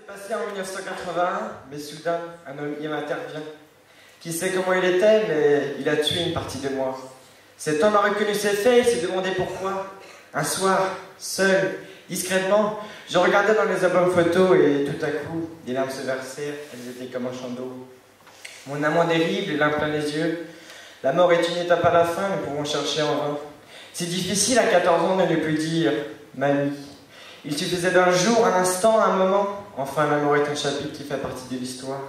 Passé en 1981, mais soudain, un homme y intervient. Qui sait comment il était, mais il a tué une partie de moi. Cet homme a reconnu ses faits et s'est demandé pourquoi. Un soir, seul, discrètement, je regardais dans les albums photos et tout à coup, des larmes se versèrent, elles étaient comme un chant d'eau. Mon amant dérive, les larmes plein les yeux. La mort est une étape à la fin, nous pouvons chercher en vain. C'est difficile à 14 ans de ne plus dire « mamie ». Il suffisait d'un jour, un instant, un moment. Enfin, la mort est un chapitre qui fait partie de l'histoire.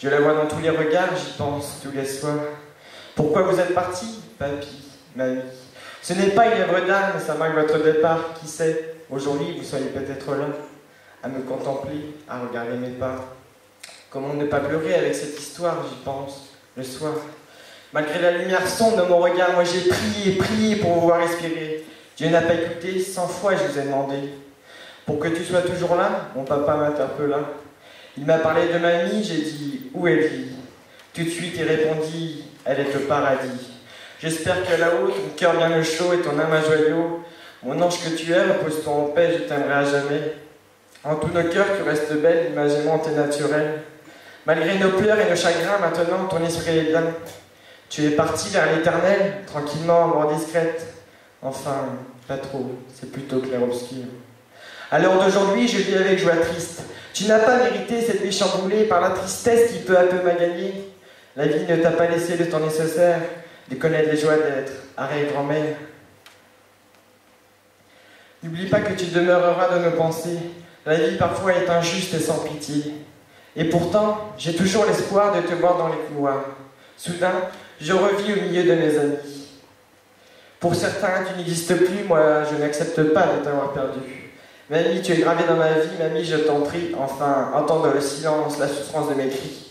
Je la vois dans tous les regards, j'y pense tous les soirs. Pourquoi vous êtes parti, papy, mamie? Ce n'est pas une œuvre d'art, mais ça marque votre départ. Qui sait, aujourd'hui vous soyez peut-être là, à me contempler, à regarder mes pas. Comment ne pas pleurer avec cette histoire, j'y pense, le soir. Malgré la lumière sombre de mon regard, moi j'ai prié, prié pour vous voir respirer. Dieu n'a pas écouté, 100 fois je vous ai demandé. Pour que tu sois toujours là, mon papa m'interpella. Il m'a parlé de mamie, j'ai dit « Où est vit ?» Tout de suite il répondit « Elle est au paradis. » J'espère que là-haut, ton cœur bien au chaud et ton âme un joyau. Mon ange que tu es, repose-toi en paix, je t'aimerai à jamais. En tous nos cœurs, tu restes belle, l'image aimante et naturelle. Malgré nos pleurs et nos chagrins, maintenant ton esprit est bien. Tu es parti vers l'éternel, tranquillement, mort discrète. Enfin, pas trop, c'est plutôt clair-obscur. À l'heure d'aujourd'hui, je vis avec joie triste. Tu n'as pas mérité cette vie chamboulée par la tristesse qui peu à peu m'a gagné. La vie ne t'a pas laissé le temps nécessaire de connaître les joies d'être arrière-grand-mère. N'oublie pas que tu demeureras de nos pensées. La vie parfois est injuste et sans pitié. Et pourtant, j'ai toujours l'espoir de te voir dans les couloirs. Soudain, je revis au milieu de mes amis. Pour certains, tu n'existes plus, moi je n'accepte pas de t'avoir perdu. Mamie, tu es gravée dans ma vie, mamie, je t'en prie, enfin, entendre le silence, la souffrance de mes cris.